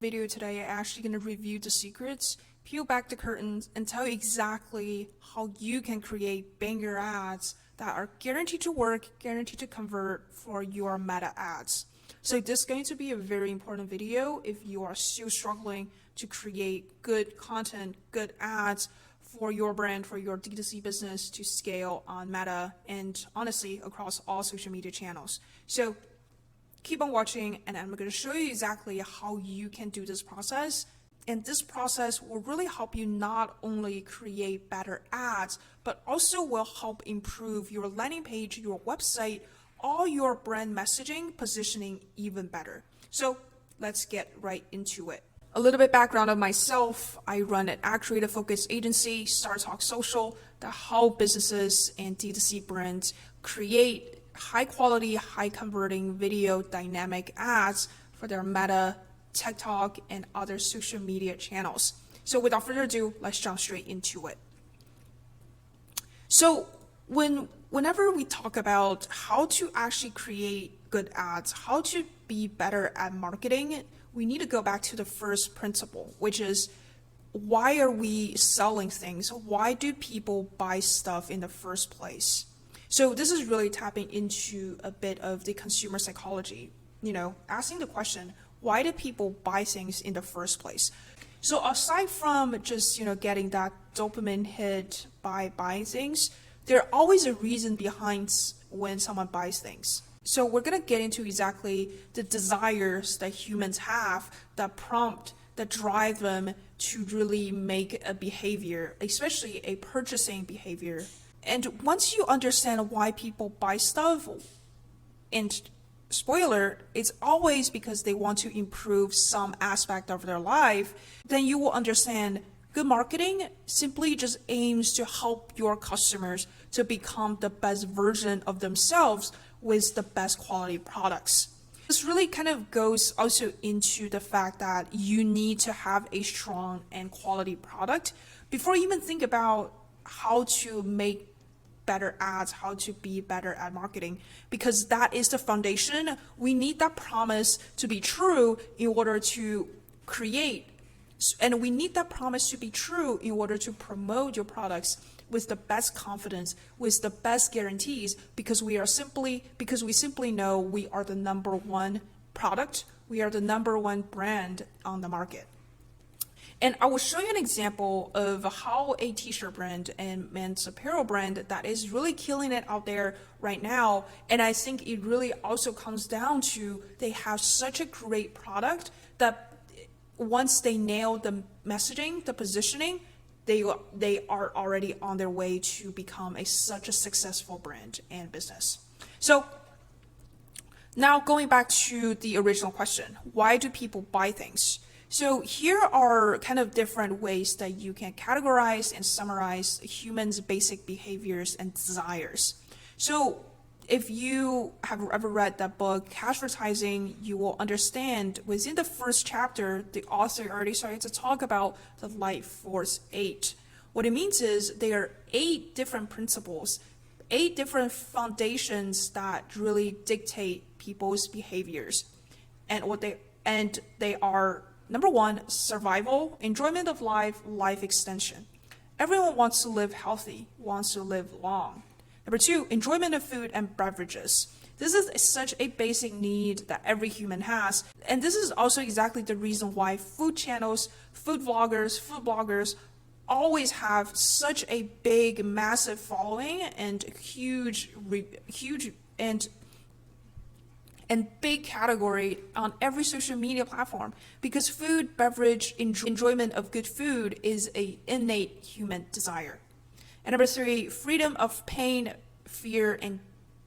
Video today, I'm actually going to review the secrets, peel back the curtains, and tell you exactly how you can create banger ads that are guaranteed to work, guaranteed to convert for your meta ads. So this is going to be a very important video if you are still struggling to create good content, good ads for your brand, for your D2C business to scale on Meta and honestly across all social media channels. So keep on watching, and I'm going to show you exactly how you can do this process. And this process will really help you not only create better ads, but also will help improve your landing page, your website, all your brand messaging, positioning even better. So let's get right into it. A little bit background of myself. I run an ad creative focused agency, Star Talk Social, that help businesses and D2C brands create high quality, high converting video dynamic ads for their Meta, TikTok, and other social media channels. So without further ado, let's jump straight into it. So whenever we talk about how to actually create good ads, how to be better at marketing, we need to go back to the first principle, which is why are we selling things? Why do people buy stuff in the first place? So this is really tapping into a bit of the consumer psychology, asking the question, why do people buy things in the first place? So aside from just, getting that dopamine hit by buying things, there's always a reason behind when someone buys things. So we're going to get into exactly the desires that humans have that drive them to really make a behavior, especially a purchasing behavior. And once you understand why people buy stuff, and spoiler, it's always because they want to improve some aspect of their life, then you will understand good marketing simply just aims to help your customers to become the best version of themselves with the best quality products. This really kind of goes also into the fact that you need to have a strong and quality product before you even think about how to make better ads, how to be better at marketing, because that is the foundation. We need that promise to be true in order to create, and we need that promise to be true in order to promote your products with the best confidence, with the best guarantees, because we simply know we are the number one product, we are the number one brand on the market. And I will show you an example of how a t-shirt brand and men's apparel brand that is really killing it out there right now. And I think it really also comes down to they have such a great product that once they nail the messaging, the positioning, they are already on their way to become such a successful brand and business. So now going back to the original question, why do people buy things? So here are kind of different ways that you can categorize and summarize humans' basic behaviors and desires. So if you have ever read that book, Advertising, you will understand within the first chapter, the author already started to talk about the Life Force 8. What it means is there are 8 different principles, 8 different foundations that really dictate people's behaviors. And they are: number 1, survival, enjoyment of life, life extension. Everyone wants to live healthy, wants to live long. Number 2, enjoyment of food and beverages. This is such a basic need that every human has. And this is also exactly the reason why food channels, food vloggers, food bloggers always have such a big, massive following and huge and big category on every social media platform, because food, beverage, enjoyment of good food is an innate human desire. And number 3, freedom of pain, fear, and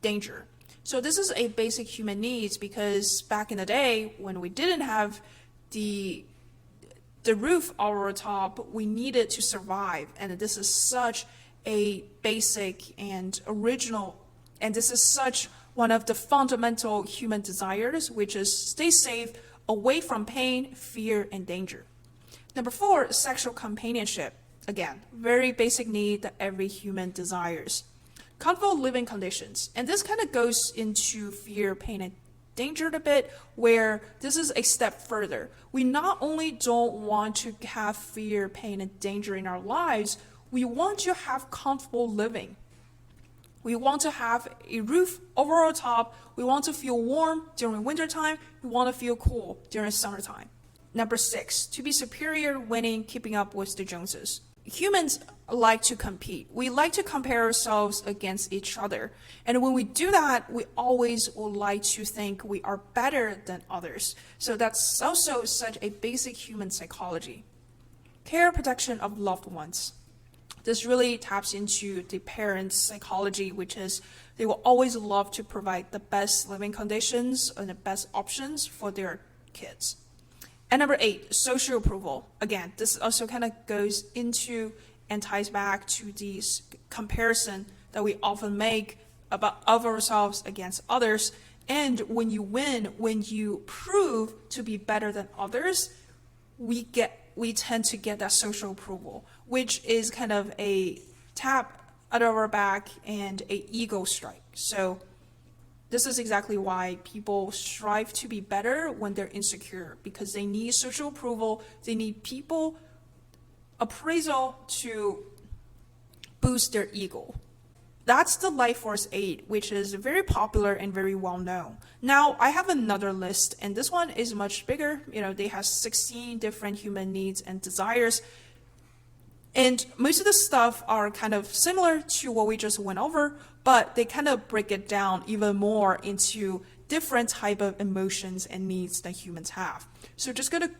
danger. So this is a basic human needs, because back in the day when we didn't have the roof over our top, we needed to survive. And this is such a basic and original, and this is such one of the fundamental human desires, which is stay safe, away from pain, fear, and danger. Number 4, sexual companionship. Again, very basic need that every human desires. Comfortable living conditions. And this kind of goes into fear, pain, and endangered a bit, where this is a step further. We not only don't want to have fear, pain, and danger in our lives, we want to have comfortable living. We want to have a roof over our top. We want to feel warm during wintertime. We want to feel cool during summertime. Number 6, to be superior, winning, keeping up with the Joneses. Humans like to compete. We like to compare ourselves against each other. And when we do that, we always would like to think we are better than others. So that's also such a basic human psychology. Care, protection of loved ones. This really taps into the parents' psychology, which is they will always love to provide the best living conditions and the best options for their kids. And number 8, social approval. Again, this also kind of goes into and ties back to the comparison that we often make of ourselves against others. And when you win, when you prove to be better than others, we tend to get that social approval, which is kind of a tap out of our back and a ego strike. So this is exactly why people strive to be better when they're insecure, because they need social approval. They need people appraisal to boost their ego. That's the Life Force 8, which is very popular and very well known. Now, I have another list, and this one is much bigger. They have 16 different human needs and desires. And most of the stuff are kind of similar to what we just went over, but they kind of break it down even more into different type of emotions and needs that humans have. So just gonna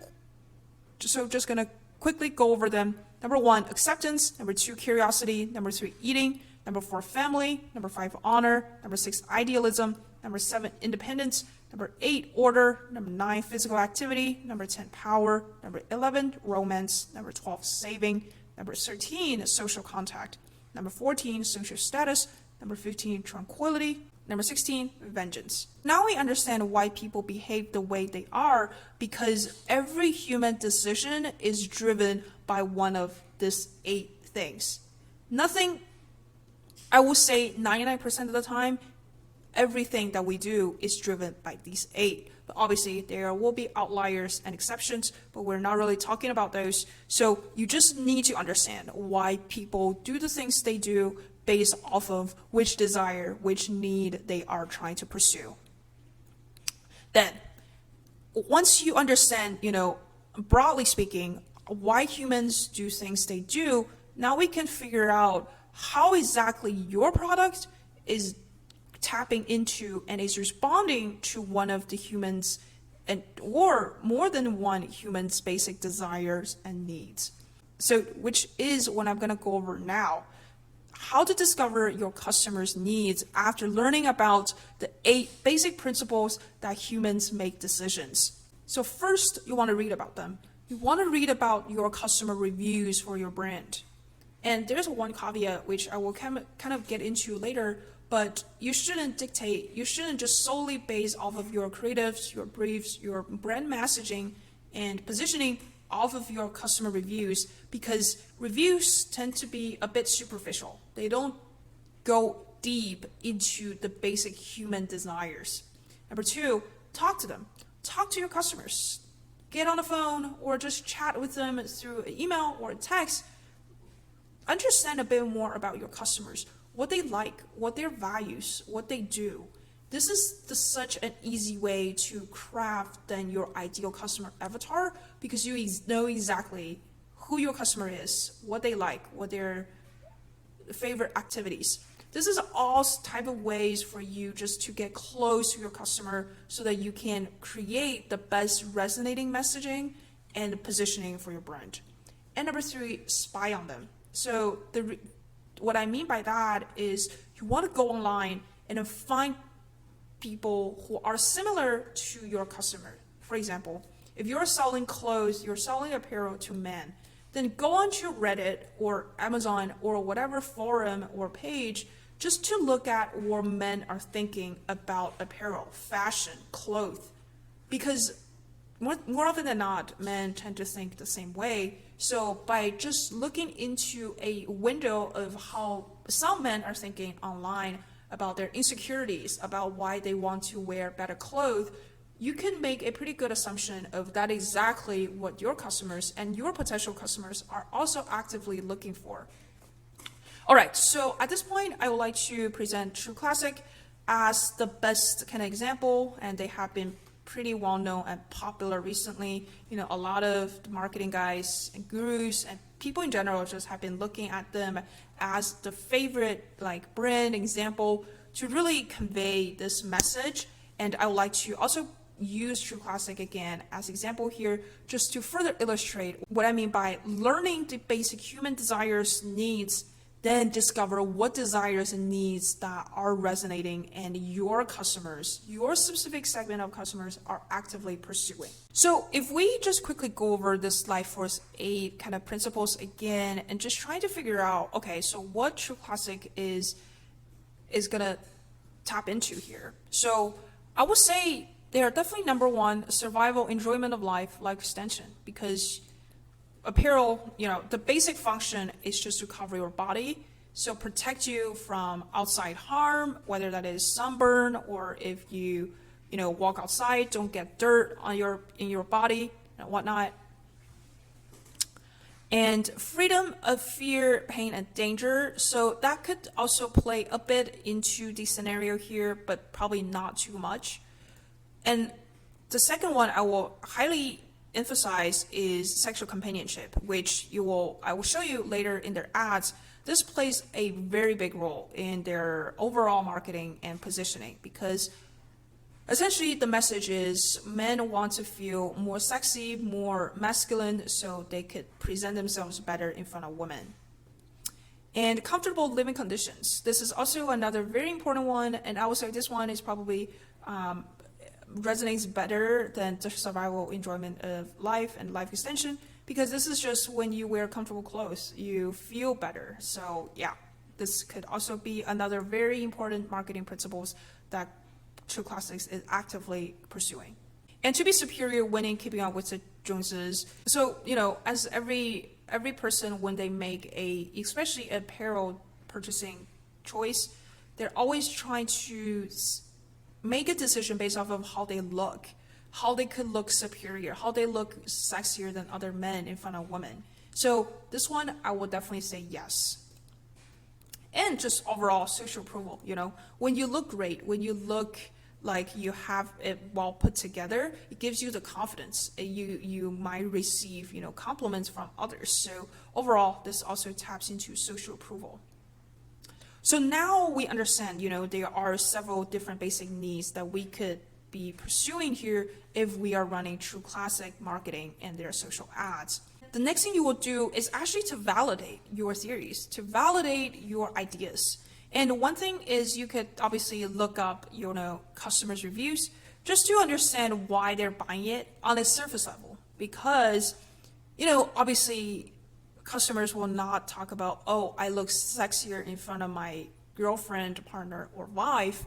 quickly go over them. Number 1, acceptance. Number 2, curiosity. Number 3, eating. Number 4, family. Number 5, honor. Number 6, idealism. Number 7, independence. Number 8, order. Number 9, physical activity. Number 10, power. Number 11, romance. Number 12, saving. Number 13, social contact. Number 14, social status. Number 15, tranquility. Number 16, vengeance. Now we understand why people behave the way they are, because every human decision is driven by one of these 8 things. Nothing, I would say 99% of the time, everything that we do is driven by these 8. But obviously, there will be outliers and exceptions, but we're not really talking about those. So you just need to understand why people do the things they do based off of which desire, which need they are trying to pursue. Then, once you understand, broadly speaking, why humans do things they do, now we can figure out how exactly your product is tapping into and is responding to one of the humans or more than one human's basic desires and needs. So, which is what I'm going to go over now. How to discover your customers' needs after learning about the 8 basic principles that humans make decisions. So first, you want to read about them. You want to read about your customer reviews for your brand. And there's one caveat, which I will kind of get into later, but you shouldn't just solely base off of your creatives, your briefs, your brand messaging, and positioning off of your customer reviews, because reviews tend to be a bit superficial. They don't go deep into the basic human desires. Number 2, talk to them. Talk to your customers. Get on the phone or just chat with them through an email or a text. Understand a bit more about your customers, what they like, what their values, what they do. This is such an easy way to craft then your ideal customer avatar, because you know exactly who your customer is, what they like, what their favorite activities. This is all type of ways for you just to get close to your customer so that you can create the best resonating messaging and positioning for your brand. And number 3, spy on them. So what I mean by that is you want to go online and find people who are similar to your customer. For example, if you're selling clothes, you're selling apparel to men, then go onto Reddit or Amazon or whatever forum or page just to look at what men are thinking about apparel, fashion, clothes. Because more often than not, men tend to think the same way. So by just looking into a window of how some men are thinking online about their insecurities, about why they want to wear better clothes, you can make a pretty good assumption of that exactly what your customers and your potential customers are also actively looking for. All right, so at this point, I would like to present True Classic as the best kind of example, and they have been pretty well known and popular recently. A lot of marketing guys and gurus and people in general just have been looking at them as the favorite like brand example to really convey this message. And I would like to also use True Classic again as example here, just to further illustrate what I mean by learning the basic human desires, needs, then discover what desires and needs that are resonating and your customers, your specific segment of customers are actively pursuing. So if we just quickly go over this Life Force 8 kind of principles again and just trying to figure out, okay, so what True Classic is gonna tap into here. So I would say they are definitely number one, survival, enjoyment of life extension, because apparel, the basic function is just to cover your body, so protect you from outside harm, whether that is sunburn or if you walk outside, don't get dirt on in your body and whatnot. And freedom of fear, pain, and danger. So that could also play a bit into the scenario here, but probably not too much. And the second one I will highly emphasize is sexual companionship, which I will show you later in their ads. This plays a very big role in their overall marketing and positioning, because essentially the message is men want to feel more sexy, more masculine, so they could present themselves better in front of women. And comfortable living conditions. This is also another very important one, and I would say this one is probably resonates better than the survival, enjoyment of life and life extension, because this is just when you wear comfortable clothes, you feel better. So yeah, this could also be another very important marketing principles that True Classics is actively pursuing. And to be superior, winning, keeping up with the Joneses. So, as every person, when they make especially apparel purchasing choice, they're always trying to make a decision based off of how they look, how they could look superior, how they look sexier than other men in front of women. So this one, I will definitely say yes. And just overall social approval, when you look great, when you look like you have it well put together, it gives you the confidence. You might receive, compliments from others. So overall, this also taps into social approval. So now we understand, there are several different basic needs that we could be pursuing here if we are running True Classic marketing and their social ads. The next thing you will do is actually to validate your theories, to validate your ideas. And one thing is you could obviously look up, customers' reviews just to understand why they're buying it on a surface level. Because, obviously customers will not talk about, oh, I look sexier in front of my girlfriend, partner, or wife,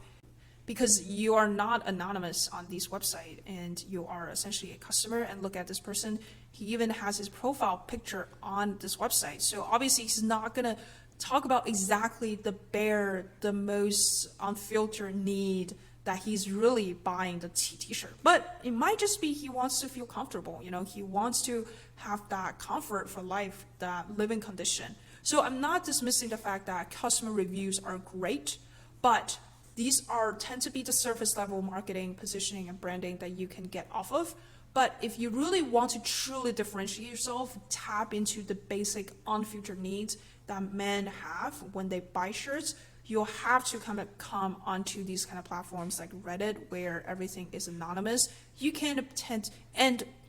because you are not anonymous on these websites and you are essentially a customer. And look at this person, he even has his profile picture on this website. So obviously he's not gonna talk about exactly the most unfiltered need that he's really buying the t-shirt. But it might just be he wants to feel comfortable, he wants to have that comfort for life, that living condition. So I'm not dismissing the fact that customer reviews are great, but these tend to be the surface level marketing, positioning, and branding that you can get off of. But if you really want to truly differentiate yourself, tap into the basic unfiltered needs that men have when they buy shirts, you'll have to come onto these kind of platforms like Reddit, where everything is anonymous.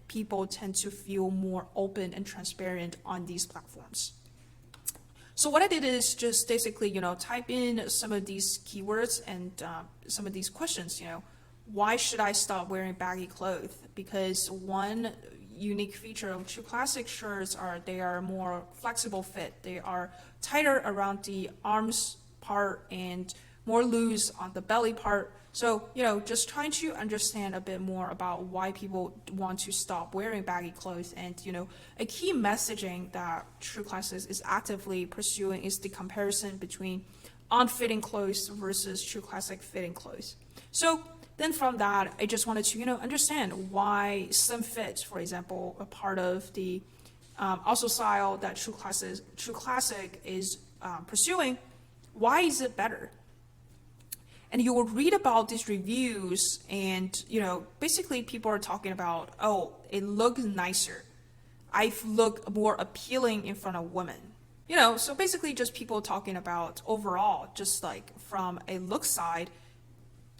People tend to feel more open and transparent on these platforms. So what I did is just basically, type in some of these keywords and some of these questions, why should I stop wearing baggy clothes? Because one unique feature of True Classic shirts they are more flexible fit. They are tighter around the arms part and more loose on the belly part. So, just trying to understand a bit more about why people want to stop wearing baggy clothes. And, a key messaging that True Classics is actively pursuing is the comparison between unfitting clothes versus true classic fitting clothes. So then from that, I just wanted to, understand why slim fit, for example, a part of the also style that True Classic is pursuing. Why is it better? And you will read about these reviews, and basically people are talking about, oh, it looks nicer. I look more appealing in front of women. So basically just people talking about overall, just like from a look side,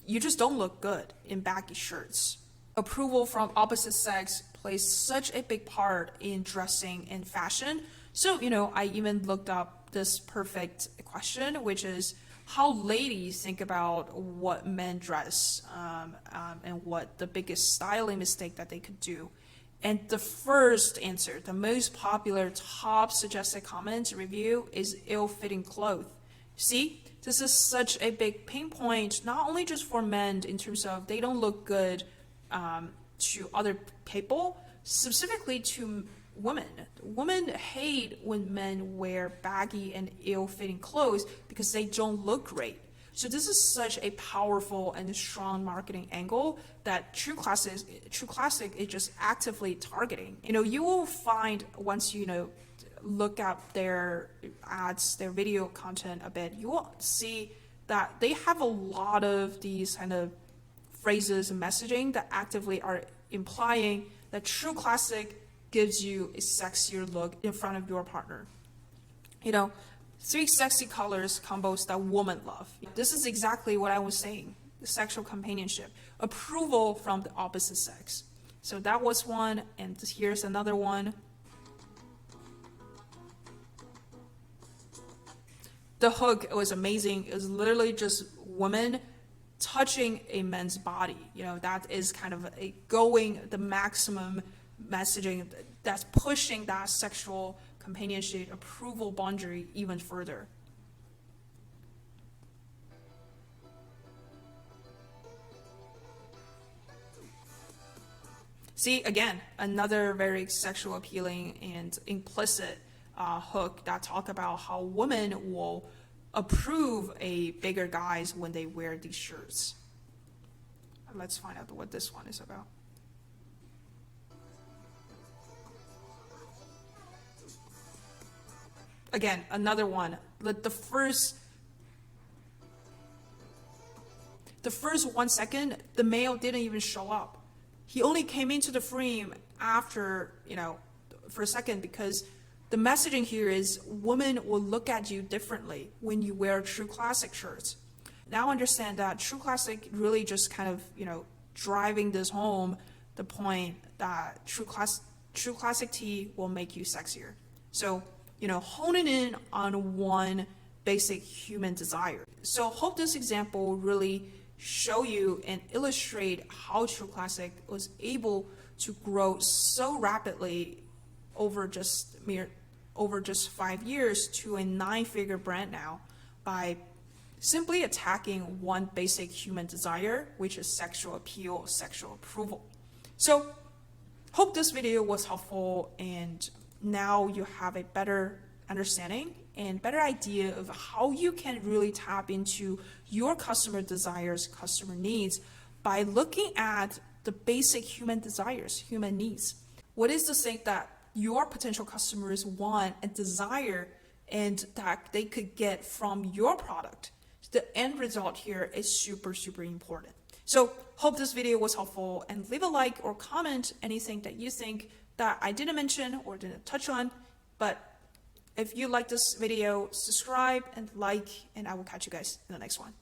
you just don't look good in baggy shirts. Approval from opposite sex plays such a big part in dressing and fashion. So, I even looked up this perfect question, which is how ladies think about what men dress, and what the biggest styling mistake that they could do. And the first answer, the most popular top suggested comment review is ill-fitting clothes. See, this is such a big pain point, not only just for men in terms of they don't look good to other people, specifically to women. Women hate when men wear baggy and ill-fitting clothes because they don't look great. So this is such a powerful and strong marketing angle that True Classic is just actively targeting. You will find once look at their ads, their video content a bit, you will see that they have a lot of these kind of phrases and messaging that actively are implying that True Classic gives you a sexier look in front of your partner. 3 sexy colors combos that women love. This is exactly what I was saying. The sexual companionship, approval from the opposite sex. So that was one, and here's another one. The hook was amazing. It was literally just women touching a man's body. That is kind of the maximum messaging that's pushing that sexual companionship approval boundary even further. See, again, another very sexual appealing and implicit hook that talk about how women will approve a bigger guys when they wear these shirts. Let's find out what this one is about. Again, another one. The first 1 second, the male didn't even show up. He only came into the frame after, for a second, because the messaging here is women will look at you differently when you wear True Classic shirts. Now understand that True Classic really just kind of, driving this home, the point that True Classic tee will make you sexier. So, honing in on one basic human desire. So hope this example really show you and illustrate how True Classic was able to grow so rapidly over just 5 years to a 9-figure brand now by simply attacking one basic human desire, which is sexual appeal, sexual approval. So hope this video was helpful, and now you have a better understanding and better idea of how you can really tap into your customer desires, customer needs by looking at the basic human desires, human needs. What is the thing that your potential customers want and desire and that they could get from your product? The end result here is super, super important. So hope this video was helpful, and leave a like or comment anything that you think that I didn't mention or didn't touch on. But if you like this video, subscribe and like, and I will catch you guys in the next one.